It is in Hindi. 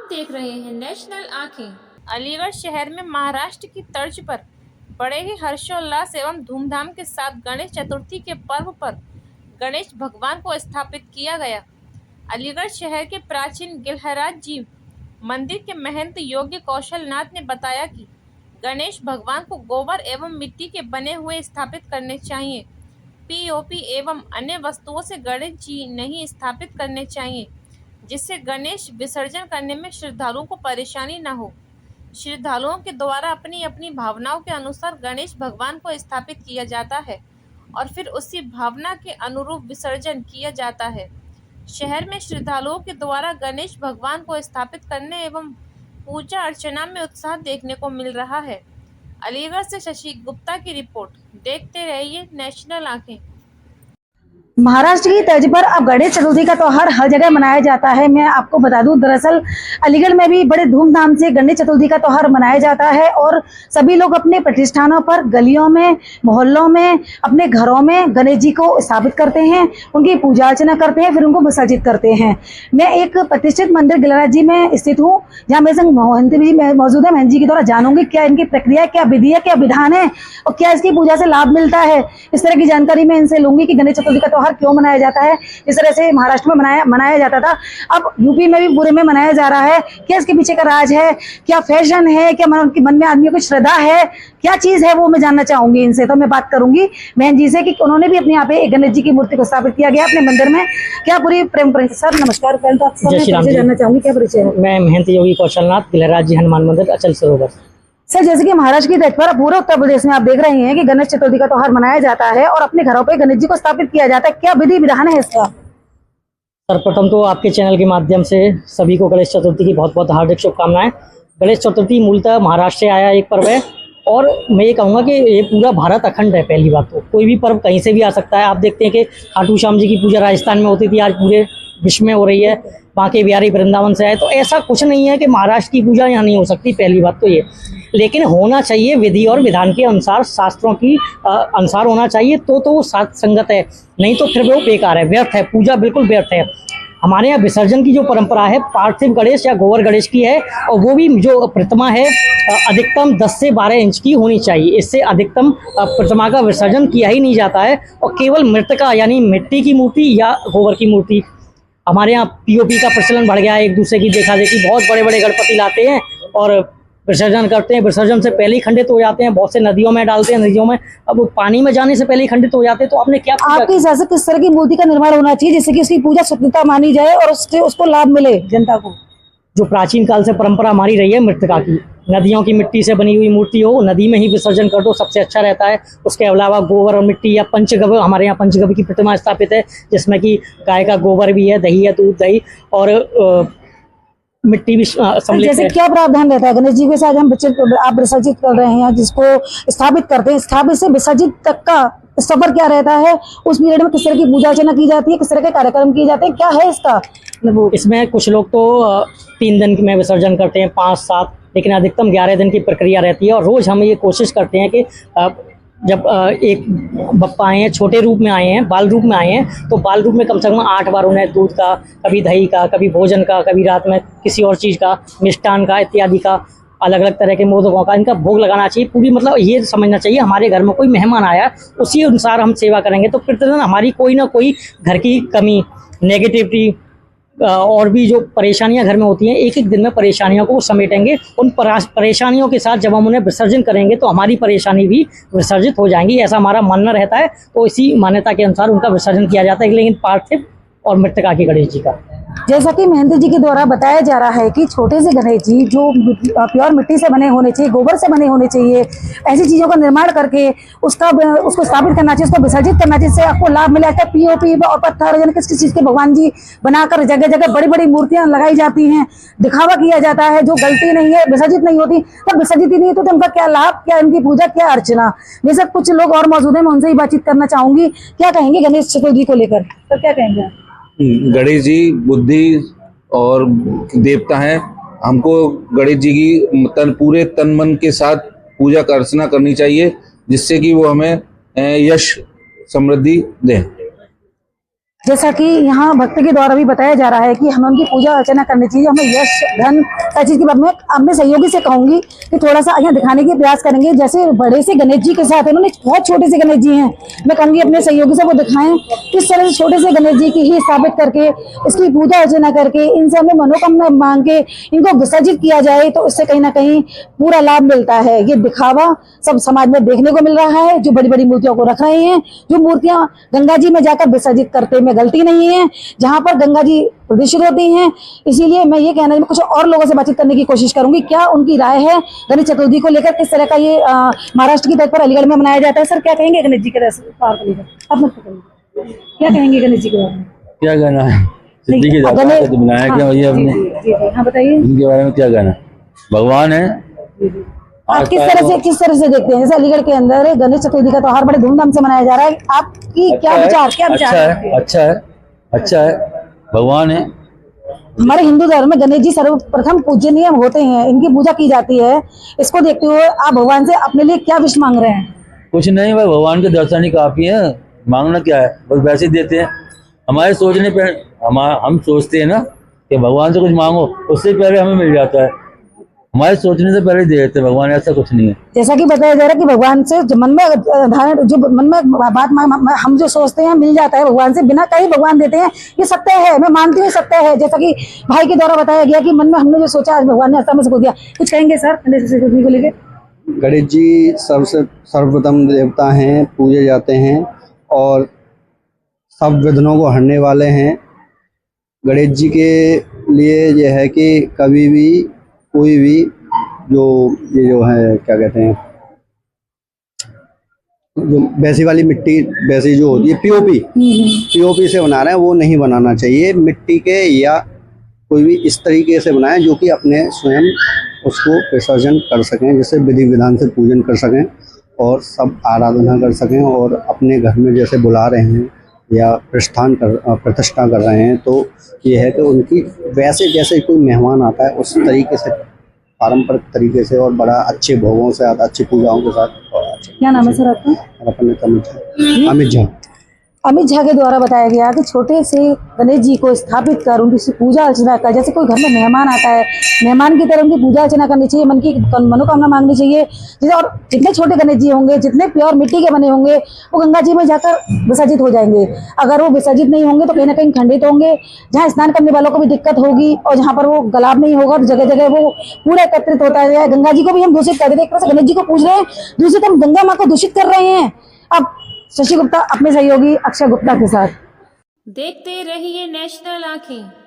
देख रहे हैं नेशनल आंखें। अलीगढ़ शहर में महाराष्ट्र की तर्ज पर बड़े ही हर्षोल्लास एवं धूमधाम के साथ गणेश चतुर्थी के पर्व पर गणेश भगवान को स्थापित किया गया। अलीगढ़ शहर के प्राचीन गिलहराज जी मंदिर के महंत योग्य कौशलनाथ ने बताया कि गणेश भगवान को गोबर एवं मिट्टी के बने हुए स्थापित करने चाहिए। पीओपी एवं अन्य वस्तुओं से गणेश जी नहीं स्थापित करने चाहिए, जिससे गणेश विसर्जन करने में श्रद्धालुओं को परेशानी न हो। श्रद्धालुओं के द्वारा अपनी अपनी भावनाओं के अनुसार गणेश भगवान को स्थापित किया जाता है और फिर उसी भावना के अनुरूप विसर्जन किया जाता है। शहर में श्रद्धालुओं के द्वारा गणेश भगवान को स्थापित करने एवं पूजा अर्चना में उत्साह देखने को मिल रहा है। अलीगढ़ से शशि गुप्ता की रिपोर्ट। देखते रहिए नेशनल आंखें। महाराष्ट्र की तर्ज पर अब गणेश चतुर्थी का त्योहार हर जगह मनाया जाता है। मैं आपको बता दूं, दरअसल अलीगढ़ में भी बड़े धूमधाम से गणेश चतुर्थी का त्योहार मनाया जाता है और सभी लोग अपने प्रतिष्ठानों पर, गलियों में, मोहल्लों में, अपने घरों में गणेश जी को स्थापित करते हैं, उनकी पूजा अर्चना करते हैं, फिर उनको विसर्जित करते हैं। मैं एक प्रतिष्ठित मंदिर गिलहराज जी में स्थित हूँ, जहाँ मेरे संग महंत भी मौजूद है। महंत जी के द्वारा जानूंगी क्या इनकी प्रक्रिया, क्या विधि है, क्या विधान है और क्या इसकी पूजा से लाभ मिलता है। इस तरह की जानकारी मैं इनसे लूंगी कि गणेश चतुर्थी का त्योहार क्यों मनाया जाता है। इस तरह से महाराष्ट्र में मनाया जाता था, अब यूपी में भी पूरे में मनाया जा रहा है। क्या इसके पीछे का राज है, क्या फैशन है, क्या मन में आदमी को श्रद्धा है, क्या चीज है, वो मैं जानना चाहूंगी इनसे। तो मैं बात करूंगी बहन जी से कि उन्होंने भी अपने यहाँ पे एक गणेश जी की मूर्ति को स्थापित किया गया अपने मंदिर में। क्या पूरी प्रेम परिचय। सर नमस्कार। पहले तो आपसे जानना चाहूंगी क्या परिचय है। मैं महंत योगी कौशलनाथ, गिलहराज जी हनुमान मंदिर, अचल सरोवर। सर, जैसे कि महाराष्ट्र की तर्ज पर पूरे उत्तर प्रदेश में आप देख रहे हैं कि गणेश चतुर्थी का त्योहार मनाया जाता है और अपने घरों पे गणेश जी को स्थापित किया जाता है, क्या विधि विधान है इसका? सर्वप्रथम तो आपके चैनल के माध्यम से सभी को गणेश चतुर्थी की बहुत बहुत हार्दिक शुभकामनाएं। गणेश चतुर्थी मूलतः महाराष्ट्र से आया एक पर्व है और मैं ये कहूँगा कि ये पूरा भारत अखंड है। पहली बात तो कोई भी पर्व कहीं से भी आ सकता है। आप देखते हैं कि खाटू श्याम जी की पूजा राजस्थान में होती थी, आज पूरे विश्व में हो रही है। बांके बिहारी वृंदावन से आए, तो ऐसा कुछ नहीं है कि महाराष्ट्र की पूजा यहाँ नहीं हो सकती। पहली बात तो ये, लेकिन होना चाहिए विधि और विधान के अनुसार, शास्त्रों की अनुसार होना चाहिए, तो वो साथ संगत है, नहीं तो फिर वो बेकार है, व्यर्थ है, पूजा बिल्कुल व्यर्थ है। हमारे यहाँ विसर्जन की जो परंपरा है पार्थिव गणेश या गोबर गणेश की है, और वो भी जो प्रतिमा है अधिकतम 10 से 12 इंच की होनी चाहिए। इससे अधिकतम प्रतिमा का विसर्जन किया ही नहीं जाता है। और केवल मृतिका यानी मिट्टी की मूर्ति या गोबर की मूर्ति, हमारे यहाँ पीओपी का प्रचलन बढ़ गया है। एक दूसरे की देखा देखी बहुत बड़े बड़े गणपति लाते हैं और विसर्जन करते हैं। विसर्जन से पहले ही खंडित हो जाते हैं, बहुत से नदियों में डालते हैं, नदियों में अब पानी में जाने से पहले ही खंडित हो जाते हैं। तो आपने क्या, आपके हिसाब से किस तरह की मूर्ति का निर्माण होना चाहिए जिससे कि उसकी पूजा स्वतंत्रता मानी जाए और उसको लाभ मिले जनता को? जो प्राचीन काल से परंपरा हमारी रही है मृतिका की, नदियों की मिट्टी से बनी हुई मूर्ति हो, नदी में ही विसर्जन कर दो, सबसे अच्छा रहता है। उसके अलावा गोबर और मिट्टी या पंचगव्य, हमारे यहाँ पंचगव्य की प्रतिमा स्थापित है, जिसमें कि गाय का गोबर भी है, दही है, दूध दही और मिट्टी भी सम्मिलित जैसे है। क्या प्रावधान रहता है गणेश जी के साथ आप विसर्जित कर रहे हैं, जिसको स्थापित करते हैं, स्थापित से विसर्जित तक का सफर क्या रहता है? उस पीरियड में किस तरह की पूजा अर्चना की जाती है, किस तरह के कार्यक्रम किए जाते हैं, क्या है इसका? इसमें कुछ लोग तो 3 दिन में विसर्जन करते हैं, 5-7, लेकिन अधिकतम 11 दिन की प्रक्रिया रहती है। और रोज हम ये कोशिश करते हैं कि जब एक बप्पा आए हैं, छोटे रूप में आए हैं, बाल रूप में आए हैं, तो बाल रूप में कम से कम 8 बार उन्हें दूध का, कभी दही का, कभी भोजन का, कभी रात में किसी और चीज़ का, मिष्ठान का इत्यादि का, अलग अलग तरह के मोदकों का इनका भोग लगाना चाहिए। पूरी मतलब ये समझना चाहिए हमारे घर में कोई मेहमान आया, उसी अनुसार हम सेवा करेंगे। तो प्रतिदिन हमारी कोई ना कोई घर की कमी, नेगेटिविटी और भी जो परेशानियां घर में होती हैं, एक एक दिन में परेशानियों को समेटेंगे। उन परेशानियों के साथ जब हम उन्हें विसर्जन करेंगे तो हमारी परेशानी भी विसर्जित हो जाएंगी, ऐसा हमारा मानना रहता है। तो इसी मान्यता के अनुसार उनका विसर्जन किया जाता है, लेकिन पार्थिव और मृतिका की गणेश जी का। जैसा कि महंत जी के द्वारा बताया जा रहा है कि छोटे से गणेश जी जो प्योर मिट्टी से बने होने चाहिए, गोबर से बने होने चाहिए, ऐसी चीजों का निर्माण करके उसको स्थापित करना चाहिए, उसको विसर्जित करना चाहिए, जिससे आपको लाभ मिला है। पीओपी और पत्थर यानी किस चीज के भगवान जी बनाकर जगह जगह बड़ी बड़ी मूर्तियां लगाई जाती हैं, दिखावा किया जाता है, जो गलती नहीं है, विसर्जित नहीं होती। तब विसर्जित ही नहीं होती तो उनका क्या लाभ, क्या इनकी पूजा, क्या अर्चना? वैसे कुछ लोग और मौजूद है, मैं उनसे ही बातचीत करना चाहूंगी। क्या कहेंगे गणेश चतुर्थी को लेकर? तो क्या कहेंगे? गणेश जी बुद्धि और देवता हैं। हमको गणेश जी की पूरे तन मन के साथ पूजा अर्चना करनी चाहिए, जिससे कि वो हमें यश समृद्धि दें। जैसा कि यहाँ भक्त के द्वारा भी बताया जा रहा है कि हमें उनकी पूजा अर्चना करनी चाहिए, हमें यश धन हर चीज की बात में अपने सहयोगी से कहूंगी कि थोड़ा सा यहाँ दिखाने के प्रयास करेंगे। जैसे बड़े से गणेश जी के साथ उन्होंने बहुत छोटे से गणेश जी हैं, मैं कहूंगी अपने सहयोगी से वो दिखाएं किस तरह से छोटे से गणेश जी की ही स्थापित करके इसकी पूजा अर्चना करके इनसे हमें मनोकामना मांग के इनको विसर्जित किया जाए तो इससे कहीं ना कहीं पूरा लाभ मिलता है। ये दिखावा सब समाज में देखने को मिल रहा है, जो बड़ी बड़ी मूर्तियों को रख रहे हैं, जो मूर्तियां गंगा जी में जाकर विसर्जित करते में गलती नहीं है, जहां पर गंगा जी प्रदूषित होती हैं। इसीलिए मैं ये कहना कुछ और लोगों से बातचीत करने की कोशिश करूंगी, क्या उनकी राय है गणेश चतुर्थी को लेकर, किस तरह का ये महाराष्ट्र की तर्ज पर अलीगढ़ में मनाया जाता है। सर क्या कहेंगे गणेश जी के पार क्या कहेंगे गणेश जी के बारे में? क्या कहना है, सिद्धि के दाता है तो बनाया क्या भैया हमने, हाँ बताइए इनके बारे में क्या कहना। भगवान है। आप किस तरह से देखते हैं, जैसे अलीगढ़ के अंदर गणेश चतुर्थी का त्योहार बड़े धूमधाम से मनाया जा रहा है, आपकी क्या विचार अच्छा है, भगवान है। हमारे हिंदू धर्म में गणेश जी सर्वप्रथम पूजनीय होते हैं, इनकी पूजा की जाती है। इसको देखते हुए आप भगवान से अपने लिए क्या विश मांग रहे हैं? कुछ नहीं भाई, भगवान के दर्शन ही काफी है, मांगना क्या है, बस वैसे ही देते हैं। हमारे सोचने पे हम सोचते हैं ना कि भगवान से कुछ मांगो, उससे पहले हमें मिल जाता है, हमारे सोचने से पहले दे देते हैं भगवान, ऐसा कुछ नहीं है। जैसा कि बताया जा रहा है कि भगवान से जो मन में बात हम जो सोचते हैं मिल जाता है, भगवान से बिना कहीं भगवान देते हैं, ये सत्य है, मैं मानती हूँ सत्य है। जैसा कि भाई के द्वारा बताया गया कि मन में हमने जो सोचा आज भगवान ने ऐसा में से दिया। कुछ कहेंगे सर गणेश चतुर्थी को लेकर? गणेश जी सर्वप्रथम देवता हैं, पूजे जाते हैं और सब विघ्नों को हरने वाले हैं। गणेश जी के लिए यह है कि कभी भी कोई भी ये जो है क्या कहते हैं, जो वैसी वाली मिट्टी वैसी जो होती है पीओपी से बना रहे हैं वो नहीं बनाना चाहिए। मिट्टी के या कोई भी इस तरीके से बनाएं जो कि अपने स्वयं उसको विसर्जन कर सकें, जिससे विधि विधान से पूजन कर सकें और सब आराधना कर सकें और अपने घर में जैसे बुला रहे हैं या प्रतिष्ठा कर रहे हैं, तो ये है कि उनकी वैसे जैसे कोई मेहमान आता है उस तरीके से पारंपरिक तरीके से और बड़ा अच्छे भोगों से अच्छी पूजाओं के साथ। क्या नाम है सर आपका? अमित झा के द्वारा बताया गया कि छोटे से गणेश जी को स्थापित कर उनकी पूजा अर्चना कर, जैसे कोई घर में मेहमान आता है, मेहमान की तरह उनकी पूजा अर्चना करनी चाहिए, मन की मनोकामना मांगनी चाहिए। जैसे और जितने छोटे गणेश जी होंगे, जितने प्योर मिट्टी के बने होंगे, वो गंगा जी में जाकर विसर्जित हो जाएंगे। अगर वो विसर्जित नहीं होंगे तो कहीं ना कहीं खंडित होंगे, जहाँ स्नान करने वालों को भी दिक्कत होगी और जहाँ पर वो गलाब नहीं होगा तो जगह जगह वो पूरा एकत्रित होता है। गंगा जी को भी हम दूषित कर देते, एक तरह से गणेश जी को पूज रहे हैं, दूषित हम गंगा माँ को दूषित कर रहे हैं। अब शशि गुप्ता अपने सहयोगी अक्षय गुप्ता के साथ। देखते रहिए नेशनल आंखें।